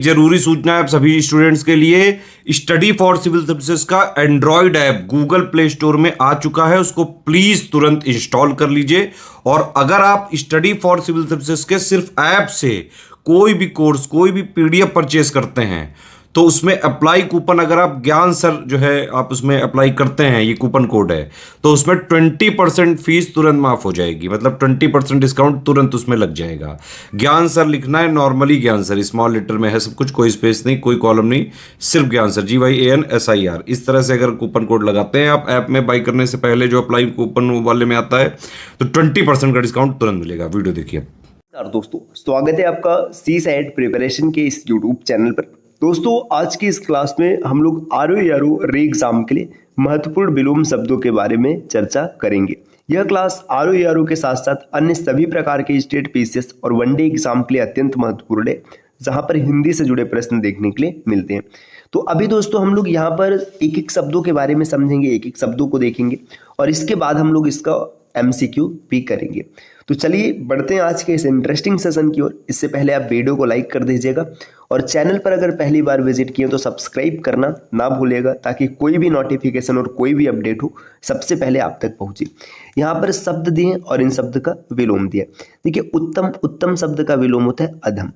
जरूरी सूचना है आप सभी स्टूडेंट्स के लिए। स्टडी फॉर सिविल सर्विसेज का Android app Google play store में आ चुका है, उसको प्लीज तुरंत इंस्टॉल कर लीजिए। और अगर आप स्टडी फॉर सिविल सर्विसेज के सिर्फ ऐप से कोई भी कोर्स, कोई भी पीडीएफ परचेस करते हैं तो उसमें अप्लाई कूपन, अगर आप ज्ञान सर जो है आप उसमें अप्लाई करते हैं, ये कूपन कोड है, तो उसमें 20% फीस तुरंत माफ हो जाएगी। मतलब 20% डिस्काउंट तुरंत उसमें लग जाएगा। ज्ञान सर लिखना है, नॉर्मली ज्ञान सर, स्मॉल लेटर में है सब कुछ, कोई स्पेस नहीं, कोई कॉलम नहीं, सिर्फ ज्ञान सर, GYANSIR। इस तरह से अगर कूपन कोड लगाते हैं आप ऐप में बाई करने से पहले, जो अप्लाई कूपन वाले में आता है, तो 20% का डिस्काउंट तुरंत मिलेगा। वीडियो देखिए। दोस्तों स्वागत है आपका सी सेट प्रिपरेशन के इस यूट्यूब चैनल पर। दोस्तों आज की इस क्लास में हम लोग RO रे एग्जाम के लिए महत्वपूर्ण विलोम शब्दों के बारे में चर्चा करेंगे। यह क्लास RO के साथ साथ अन्य सभी प्रकार के स्टेट पीसीएस और वनडे एग्जाम के लिए अत्यंत महत्वपूर्ण है, जहां पर हिंदी से जुड़े प्रश्न देखने के लिए मिलते हैं। तो अभी दोस्तों हम लोग यहाँ पर एक एक शब्दों के बारे में समझेंगे, एक एक शब्दों को देखेंगे और इसके बाद हम लोग इसका MCQ भी करेंगे। तो चलिए बढ़ते हैं आज के इस इंटरेस्टिंग सेशन की ओर। इससे पहले आप वीडियो को लाइक कर दीजिएगा और चैनल पर अगर पहली बार विजिट किए तो सब्सक्राइब करना ना भूलिएगा, ताकि कोई भी नोटिफिकेशन और कोई भी अपडेट हो सबसे पहले आप तक पहुंचे। यहाँ पर शब्द दिए और इन शब्द का विलोम दिया। देखिए उत्तम, उत्तम शब्द का विलोम होता है अधम।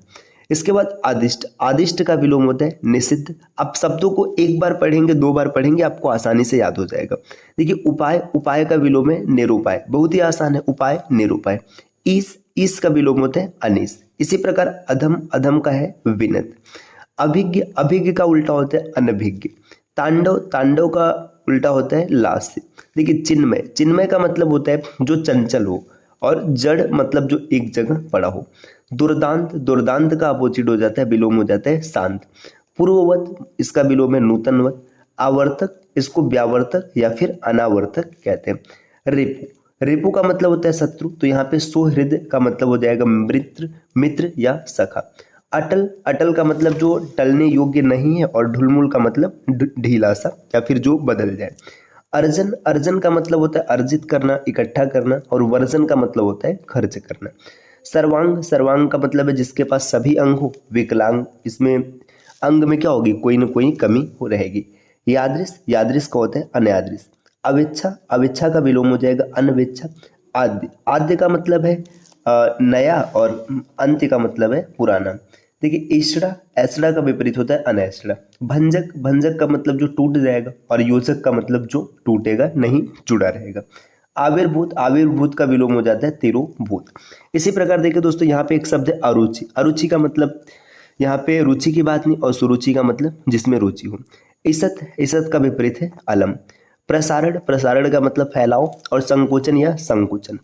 इसके बाद आदिष्ट, आदिष्ट का विलोम होता है निषिद्ध। आप शब्दों को एक बार पढ़ेंगे, दो बार पढ़ेंगे, आपको आसानी से याद हो जाएगा। देखिए उपाय, उपाय का विलोम है निरुपाय, बहुत ही आसान है, उपाय निरुपाय। ईस का विलोम होता है अनिस। इसी प्रकार अधम, अधम का है विनत। अभिज्ञ, अभिज्ञ का उल्टा होता है अनभिज्ञ। तांडव, तांडव का उल्टा होता है लास्य। देखिए चिन्मय, चिन्मय का मतलब होता है जो चंचल हो, और जड़ मतलब जो एक जगह पड़ा हो। दुर्दांत, दुर्दांत का अपोजिट हो जाता है, विलोम हो जाता है शांत। पूर्ववत, इसका विलोम है नूतनवत। आवर्तक, इसको व्यावर्तक या फिर अनावर्तक कहते हैं। रिपु, रिपु का मतलब होता है शत्रु, तो यहाँ पे सुहृद का मतलब हो जाएगा मित्र, मित्र या सखा। अटल, अटल का मतलब जो टलने योग्य नहीं है, और ढुलमुल का मतलब ढीला सा या फिर जो बदल जाए। अर्जन, अर्जन का मतलब होता है अर्जित करना, इकट्ठा करना, और वर्जन का मतलब होता है खर्च करना। सर्वांग, सर्वांग का मतलब है जिसके पास सभी अंग हो। विकलांग, इसमें अंग में क्या होगी, कोई ना कोई कमी हो रहेगी। यादृश, यादृश का होता है अनयादृश। अविच्छा, अविच्छा का विलोम हो जाएगा अनविच्छा। आद्य, आद्य का मतलब है नया, और अंत्य का मतलब है पुराना। देखिए ऐसड़ा, ऐसड़ा का विपरीत होता है अनैसड़ा। भंजक, भंजक का मतलब जो टूट जाएगा, और योजक का मतलब जो टूटेगा नहीं, जुड़ा रहेगा। आविर्भूत, आविर्भूत का विलोम हो जाता है तिरोभूत। इसी प्रकार देखिए दोस्तों यहाँ पे एक शब्द है अरुचि। अरुचि का मतलब यहाँ पे रुचि की बात नहीं, और सुरुचि का मतलब जिसमें रुचि हो। ईसत, ईसत का विपरीत है अलम। प्रसारण, प्रसारण का मतलब फैलाव, और संकोचन या संकुचन।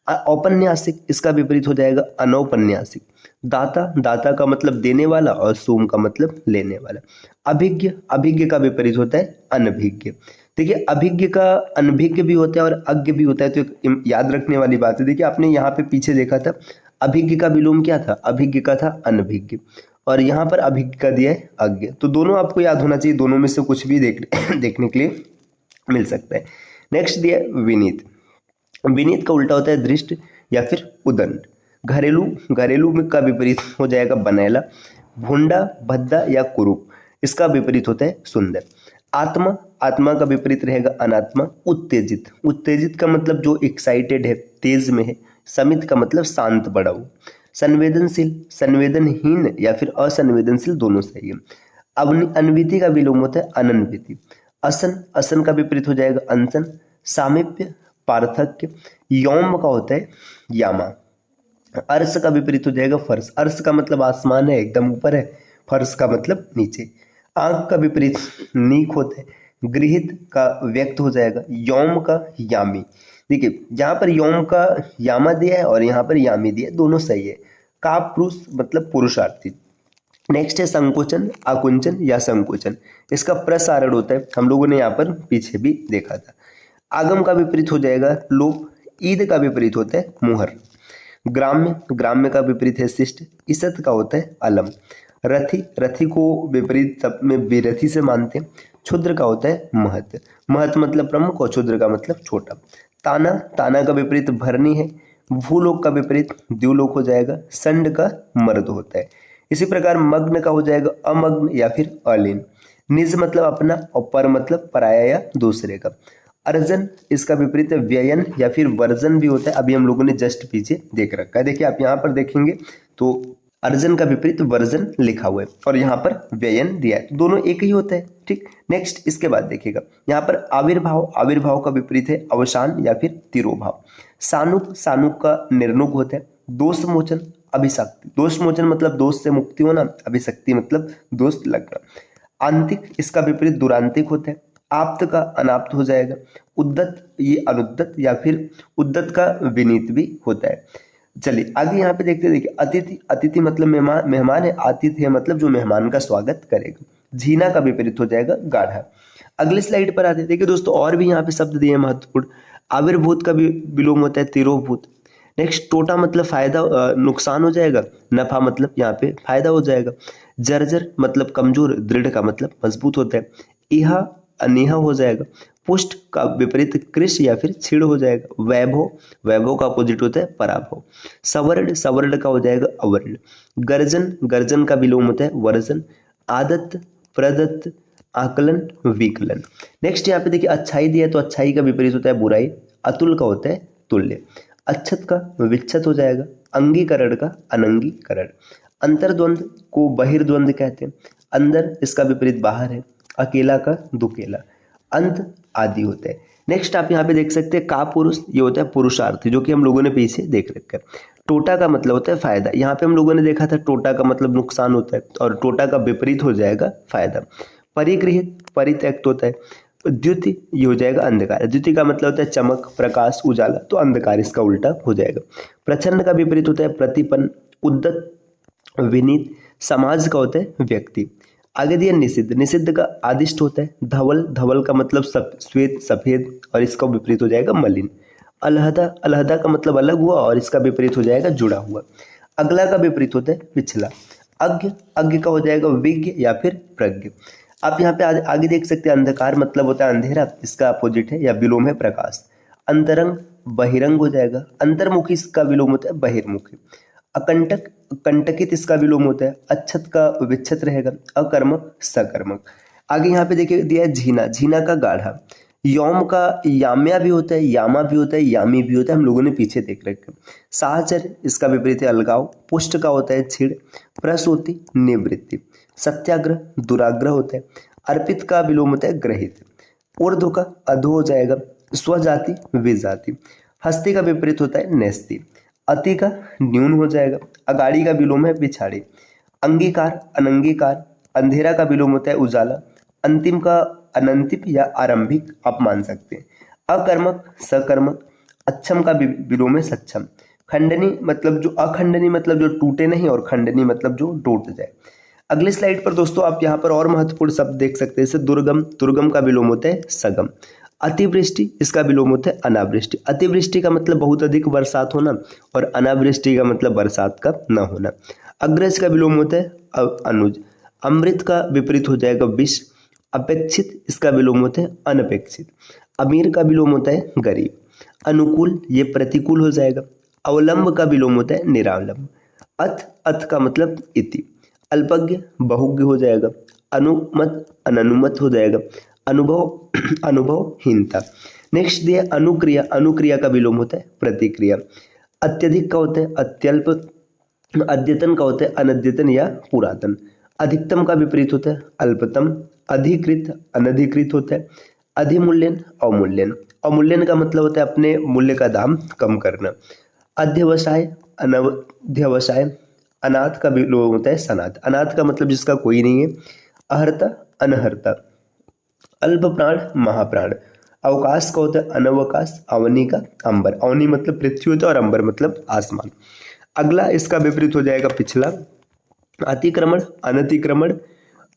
औपन्यासिक, इसका विपरीत हो जाएगा अनौपन्यासिक। दाता, दाता का मतलब देने वाला, और सोम का मतलब लेने वाला। अभिज्ञ, अभिज्ञ का विपरीत होता है अनभिज्ञ। देखिए अभिज्ञ का अनभिज्ञ भी होता है और अज्ञ भी होता है, तो एक याद रखने वाली बात है। देखिए आपने यहाँ पे पीछे देखा था अभिज्ञ का विलोम क्या था, अभिज्ञ का था अनभिज्ञ, और यहाँ पर अभिज्ञ का दिया है अज्ञ। तो दोनों आपको याद होना चाहिए, दोनों में से कुछ भी देखने के लिए मिल सकता है। नेक्स्ट दिया है विनीत। विनीत का उल्टा होता है दृष्ट या फिर उदंड। घरेलू, घरेलू में का विपरीत हो जाएगा बनैला। भुंडा, भद्दा या कुरूप, इसका विपरीत होता है सुंदर। आत्मा, आत्मा का विपरीत रहेगा अनात्मा। उत्तेजित, उत्तेजित का मतलब जो एक्साइटेड है, तेज में है। समित का मतलब शांत पड़ा हो। संवेदनशील, संवेदनहीन या फिर असंवेदनशील, दोनों सही है। अनविति का विलोम होता है अनन्विति। असन, असन का विपरीत हो जाएगा अनसन। सामीप्य, पार्थक्य। यौम का होता है यामा। अर्श का विपरीत हो जाएगा फर्श। अर्श का मतलब आसमान है, एकदम ऊपर है। फर्श का मतलब नीचे। आंख का विपरीत नीक होता है। गृहित का व्यक्त हो जाएगा यौम का यामी। देखिए यहाँ पर यौम का यामा दिया है और यहाँ पर यामी दिया है, दोनों सही है। कापुरुष मतलब पुरुषार्थी। नेक्स्ट है संकोचन, आकुंचन या संकोचन। इसका प्रसारण होता है, हम लोगों ने यहाँ पर पीछे भी देखा था। आगम का विपरीत हो जाएगा लोप। ईद का विपरीत होता है मुहर। ग्राम्य, ग्राम्य का विपरीत है शिष्ट। ईसत का होता है अलम। रथी, रथी को विपरीत सब में विरथी से मानते हैं। क्षुद्र का होता है महत। महत मतलब प्रमुख, और क्षुद्र का मतलब छोटा। ताना, ताना का विपरीत भरनी है। भूलोक का विपरीत द्युलोक हो जाएगा। संड का मर्द होता है। इसी प्रकार मग्न का हो जाएगा अमग्न या फिर अलीन। निज मतलब अपना और पर मतलब पराया या दूसरे का। अर्जन इसका विपरीत है व्ययन या फिर वर्जन भी होता है, अभी हम लोगों ने जस्ट पीछे देख रखा है। देखिए आप यहाँ पर देखेंगे तो अर्जन का विपरीत वर्जन लिखा हुआ है और यहाँ पर व्ययन दिया है, दोनों एक ही होता है। ठीक, नेक्स्ट इसके बाद देखिएगा यहाँ पर आविर्भाव, आविर्भाव का विपरीत है अवसान या फिर तिरोभाव। सानुक, सानुक का निर्नुक होता है। दोष मोचन, अभिशक्ति, दोष मोचन मतलब दोष से मुक्ति होना, अभिशक्ति मतलब दोष लगना। आंतिक इसका विपरीत दुरांतिक होता है। आप्त का अनाप्त हो जाएगा। उद्दत ये अनुद्दत या फिर उद्दत का विनीत भी होता है। चलिए आगे यहाँ पे देखते हैं। देखिए अतिथि, अतिथि मतलब मेहमान, मेहमान है। आतिथ्य है मतलब जो मेहमान का स्वागत करेगा। झीना का विपरीत हो जाएगा गाढ़ा। अगले स्लाइड पर आते हैं। देखिए दोस्तों और भी यहाँ पे शब्द दिए महत्वपूर्ण। आविर्भूत का भी विलोम होता है तिरोभूत। नेक्स्ट टोटा मतलब फायदा, नुकसान हो जाएगा। नफा मतलब यहाँ पे फायदा हो जाएगा। जर्जर मतलब कमजोर, दृढ़ का मतलब मजबूत होता है। इहा अनिहा हो जाएगा। पुष्ट का विपरीत कृष या फिर छिड़ हो जाएगा। वैभव, वैभव का अपोजिट होता है पराभव। सवर्ण, सवर्ण का हो जाएगा अवर्ण। गर्जन, गर्जन का विलोम होता है वर्जन। आदत, प्रदत्त, आकलन, विकलन। नेक्स्ट यहाँ पे देखिए अच्छाई दिया है तो अच्छाई का विपरीत होता है बुराई। अतुल का होता है तुल्य। अच्छत का विच्छत हो जाएगा। अंगीकरण का अनंगीकरण। अंतर्द्वंद को बहिर्द्वंद कहते हैं। अंदर इसका विपरीत बाहर है। अकेला का दुकेला। अंत आदि होता है। नेक्स्ट आप यहाँ पे देख सकते हैं का पुरुष, ये होता है पुरुषार्थ, जो कि हम लोगों ने पीछे देख रखा है। टोटा का मतलब होता है फायदा। यहाँ पे हम लोगों ने देखा था टोटा का मतलब नुकसान होता है और टोटा का विपरीत हो जाएगा फायदा। परिगृहित, परित्यक्त होता है। द्युति ये हो जाएगा अंधकार। द्युति का मतलब होता है चमक, प्रकाश, उजाला, तो अंधकार इसका उल्टा हो जाएगा। प्रचंड का विपरीत होता है प्रतिपन्न। उद्दत, विनीत। समाज का होता है व्यक्ति। आगे दिया निषिद्ध, निषिद्ध का आदिष्ट होता है। धवल, धवल का मतलब श्वेत, सफेद, और इसका विपरीत हो जाएगा मलिन। अलहदा, अलहदा का मतलब अलग हुआ और इसका विपरीत हो जाएगा जुड़ा हुआ। अगला का विपरीत होता है पिछला। अज्ञ, अज्ञ का हो जाएगा विज्ञ या फिर प्रज्ञ। आप यहाँ पे आगे देख सकते हैं अंधकार मतलब होता है अंधेरा, इसका अपोजिट है या विलोम है प्रकाश। अंतरंग, बहिरंग हो जाएगा। अंतर्मुखी इसका विलोम होता है बहिर्मुखी। अकंटक, कंटकित इसका विलोम होता है। अच्छत का विच्छत रहेगा। अकर्मक, सकर्मक। आगे यहाँ पे देखिए दिया है झीना, झीना का गाढ़ा। यौम का याम्या भी होता है, यामा भी होता है, यामी भी होता है, हम लोगों ने पीछे देख रखे। साहचर्य इसका विपरीत है अलगाव। पुष्ट का होता है छिड़। प्रसूति, निवृत्ति। सत्याग्रह, दुराग्रह होता है। अर्पित का विलोम होता है ग्रहित। ऊर्ध्व का अधो हो जाएगा। स्वजाति, विजाति। हस्ती का विपरीत होता है नेस्ती। अति का न्यून हो जाएगा। अगाड़ी का विलोम है पिछाड़ी। अंगीकार, अनंगीकार। अंधेरा का विलोम होता है उजाला। अंतिम का अनंतिम या आरंभिक आप मान सकते हैं। अकर्मक, सकर्मक। अच्छम का विलोम है सक्षम। खंडनी मतलब जो, अखंडनी मतलब जो टूटे नहीं, और खंडनी मतलब जो टूट जाए। अगले स्लाइड पर दोस्तों आप यहाँ पर और महत्वपूर्ण शब्द देख सकते हैं, जैसे दुर्गम, दुर्गम का विलोम होता है सगम। अतिवृष्टि, इसका विलोम होता है अनावृष्टि। अतिवृष्टि का मतलब बहुत अधिक बरसात होना और अनावृष्टि का मतलब बरसात का न होना। अग्रज का विलोम होता है अनुज। अमृत का विपरीत हो जाएगा विष। अपेक्षित, इसका विलोम होता है अनपेक्षित। अमीर का विलोम होता है गरीब। अनुकूल, ये प्रतिकूल हो जाएगा। अवलंब का विलोम होता है निरावलंब। अथ, अथ का मतलब इति। अल्पज्ञ, बहुज्ञ हो जाएगा। अनुमत, अननुमत हो जाएगा। अनुभव, अनुभवहीनता। नेक्स्ट दिया अनुक्रिया, अनुक्रिया का विलोम होता है प्रतिक्रिया। अत्यधिक का होता है अत्यल्प। अद्यतन का होता है अनद्यतन या पुरातन। अधिकतम का विपरीत होता है अल्पतम। अधिकृत, अनधिकृत होता है। अधिमूल्यन, अवमूल्यन। अवमूल्यन का मतलब होता है अपने मूल्य का दाम कम करना। अध्यवसाय, अनध्यवसाय। अनाथ का विलोम होता है सनाथ। अनाथ का मतलब जिसका कोई नहीं है। अहर्ता, अनहर्ता। अल्प प्राण, महाप्राण। अवकाश का होता है अनवकाश। अवनी का अंबर, अवनी मतलब पृथ्वी होता है और अंबर मतलब आसमान। अगला इसका विपरीत हो जाएगा पिछला। अतिक्रमण, अनतिक्रमण।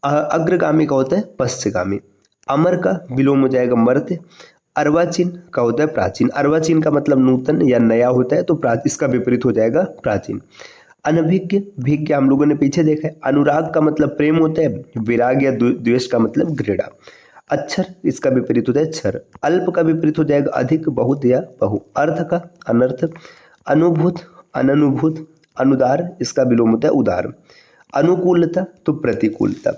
अग्रगामी का होता है पश्चगामी। अमर का विलोम हो जाएगा मर्त्य। अर्वाचीन का होता है प्राचीन। अर्वाचीन का मतलब नूतन या नया होता है, तो इसका विपरीत हो जाएगा प्राचीन। अनभिज्ञ, भिज्ञ हम लोगों ने पीछे देखा है। अनुराग का मतलब प्रेम होता है। विराग या द्वेष का मतलब घृणा। अक्षर, इसका विपरीत होता है क्षर। अल्प का विपरीत हो जाएगा अधिक, बहुत या बहु। अर्थ का अनर्थ। अनुभूत, अननुभूत। अनुदार, इसका विलोम होता है उदार। अनुकूलता तो प्रतिकूलता।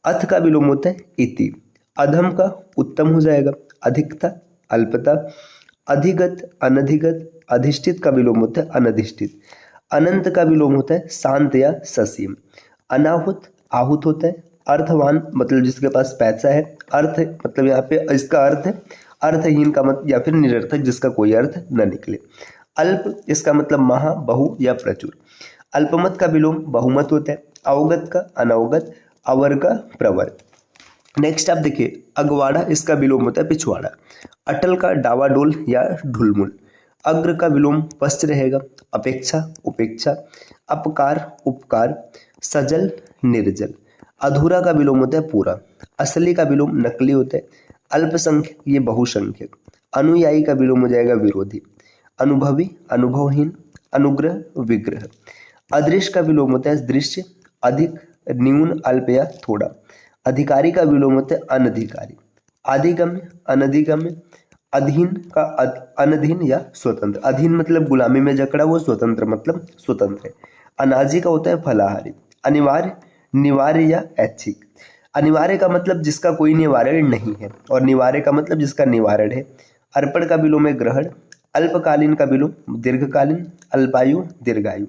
अथ का विलोम होता है इति। अधम का उत्तम हो जाएगा। अधिकता अल्पता। अधिगत अनधिगत। अधिष्ठित का विलोम होता है अनधिष्ठित। अनंत का विलोम होता है शांत या ससीम। अनाहुत आहूत होता है। अर्थवान मतलब जिसके पास पैसा है। अर्थ मतलब यहाँ पे इसका अर्थ है अर्थहीन का मतलब या फिर निरर्थक जिसका कोई अर्थ न निकले। अल्प इसका मतलब महा बहु या प्रचुर। अल्पमत का विलोम बहुमत होता है। अवगत का अनवगत। अवर का प्रवर। नेक्स्ट आप देखिए अगवाड़ा इसका विलोम होता है पिछवाड़ा। अटल का डावाडोल या ढुलमुल। अग्र का विलोम पश्च रहेगा। अपेक्षा उपेक्षा। अपकार उपकार। सजल निर्जल। अधूरा का विलोम होता है पूरा। असली का विलोम नकली होता है। अल्पसंख्यक ये बहुसंख्यक। अनुयायी का विलोम हो जाएगा विरोधी। अनुभवी अनुभवहीन। अनुग्रह विग्रह। अदृश्य का विलोम होता है दृश्य। अधिक न्यून अल्प या थोड़ा। अधिकारी का विलोम होता है अनधिकारी। आधिगम्य अनधिगम्य। अधीन का अनधीन या स्वतंत्र। अधीन मतलब गुलामी में जकड़ा हुआ। स्वतंत्र मतलब स्वतंत्र है। अनाजी का होता है फलाहारी। अनिवार्य निवार्य या ऐच्छिक। अनिवार्य का मतलब जिसका कोई निवारण नहीं है और निवार्य का मतलब जिसका निवारण है। अर्पण का विलोम है ग्रहण। अल्पकालीन का विलोम दीर्घकालीन। अल्पायु दीर्घायु।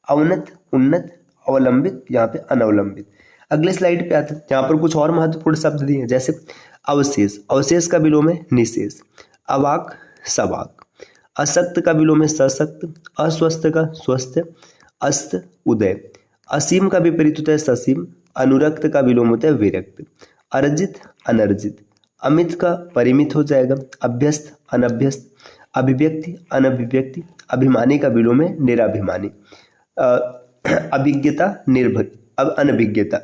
अवनत उन्नत। अवलंबित यहाँ पे अनवलंबित। अगले स्लाइड पे आते हैं यहाँ पर कुछ और महत्वपूर्ण शब्द दिए हैं जैसे अवशेष। अवशेष का विलोम है निशेष। अवाक सवाक। असक्त का विलोम है सशक्त। अस्वस्थ का स्वस्थ। अस्त उदय। असीम का विपरीत होता है ससीम। अनुरक्त का विलोम होता है विरक्त। अर्जित अनर्जित। अमित का परिमित हो जाएगा। अभ्यस्त अनभ्यस्त। अभिव्यक्ति अनभिव्यक्ति। अभिमानी का विलोम है निराभिमानी। अभिज्ञता अब अनभिज्ञता।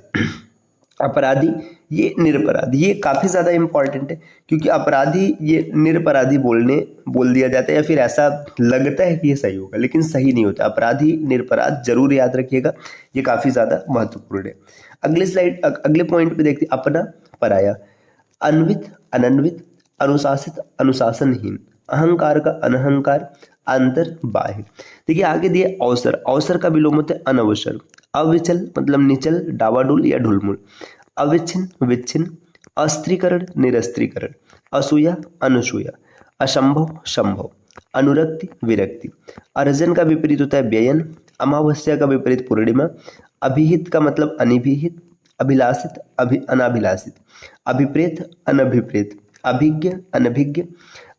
अपराधी ये निरपराधी। ये काफी ज्यादा इंपॉर्टेंट है क्योंकि अपराधी ये निरपराधी बोल दिया जाता है या फिर ऐसा लगता है कि ये सही होगा लेकिन सही नहीं होता। अपराधी निरपराध जरूर याद रखिएगा ये काफी ज्यादा महत्वपूर्ण है। अगले पॉइंट पे देखते हैं अपना पराया। अन्वित अनन्वित। अनुशासित अनुशासनहीन। अहंकार का अनहंकार। अंतर बाह्य। देखिए आगे दिए अवसर। अवसर का विलोम होता है अनवसर। अविचल मतलब निचल डावाडोल या ढुलमुल। अविच्छिन्न विच्छिन्न। अस्त्रीकरण निरस्त्रीकरण। असूया अनुसूया। असंभव संभव। अनुरक्ति विरक्ति। अर्जन का विपरीत होता है व्ययन। अमावस्या का विपरीत पूर्णिमा। अभिहित का मतलब अनिभिहित। अभिलाषित अनाभिलाषित। अभिप्रेत अनभिप्रेत। अभिज्ञ अनभिज्ञ।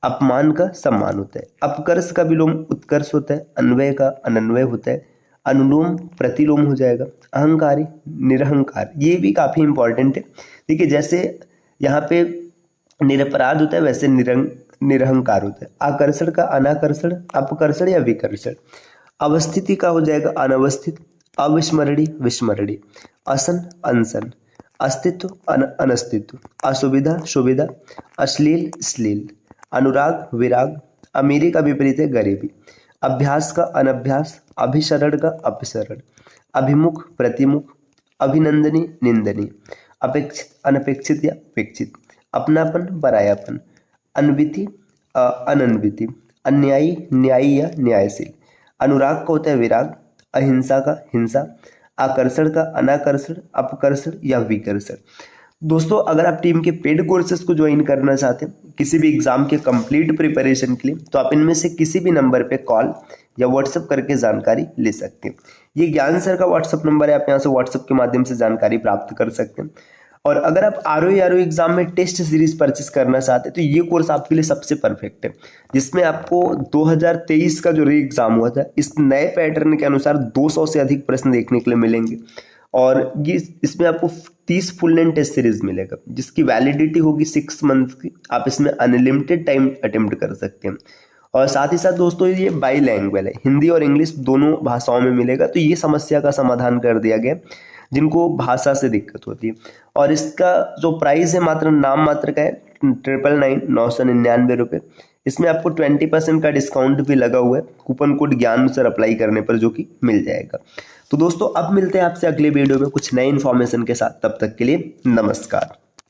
अपमान का सम्मान होता है। अपकर्ष का विलोम उत्कर्ष होता है। अन्वय का अनन्वय होता है। अनुलोम प्रतिलोम हो जाएगा। अहंकारी निरहंकार। ये भी काफी इंपॉर्टेंट है। देखिए जैसे यहाँ पे निरपराध होता है वैसे निरहंकार होता है। आकर्षण का अनाकर्षण। अपकर्षण या विकर्षण। अवस्थिति का हो जाएगा अनवस्थित। अविस्मरणीय विस्मरणीय। असन अनसन। अस्तित्व अनस्तित्व। असुविधा सुविधा। अश्लील श्लील। अनुराग विराग। अमीरी का विपरीत है गरीबी। अभ्यास का अनभ्यास। अभिसरण का अपसरण। अभिमुख प्रतिमुख। अभिनंदनी निंदनी। अपेक्षित अनपेक्षित या अपेक्षित। अपनापन परायापन। अनविति अनन्विति। अन्यायी न्यायी या न्यायशील। अनुराग का होता है विराग। अहिंसा का हिंसा। आकर्षण का अनाकर्षण। अपकर्षण या विकर्षण। दोस्तों अगर आप टीम के पेड कोर्सेज को ज्वाइन करना चाहते हैं किसी भी एग्जाम के कंप्लीट प्रिपरेशन के लिए तो आप इनमें से किसी भी नंबर पे कॉल या व्हाट्सएप करके जानकारी ले सकते हैं। ये ज्ञान सर का व्हाट्सएप नंबर है। आप यहाँ से व्हाट्सएप के माध्यम से जानकारी प्राप्त कर सकते हैं। और अगर आप आरओ एग्जाम में टेस्ट सीरीज परचेस करना चाहते हैं तो ये कोर्स आपके लिए सबसे परफेक्ट है जिसमें आपको 2023 का जो री एग्जाम हुआ था इस नए पैटर्न के अनुसार 200 से अधिक प्रश्न देखने के लिए मिलेंगे और ये इसमें आपको 30 फुल लेंथ टेस्ट सीरीज मिलेगा जिसकी वैलिडिटी होगी 6 मंथ की। आप इसमें अनलिमिटेड टाइम अटेम्प्ट कर सकते हैं और साथ ही साथ दोस्तों ये बाईलैंग्वेज है। हिंदी और इंग्लिश दोनों भाषाओं में मिलेगा तो ये समस्या का समाधान कर दिया गया जिनको भाषा से दिक्कत होती है। और इसका जो प्राइस है मात्र नाम मात्र का है 999 रुपये। इसमें आपको 20% का डिस्काउंट भी लगा हुआ है कूपन कोड ज्ञान सर अप्लाई करने पर जो कि मिल जाएगा। तो दोस्तों अब मिलते हैं आपसे अगले वीडियो में कुछ नए इन्फॉर्मेशन के साथ। तब तक के लिए नमस्कार।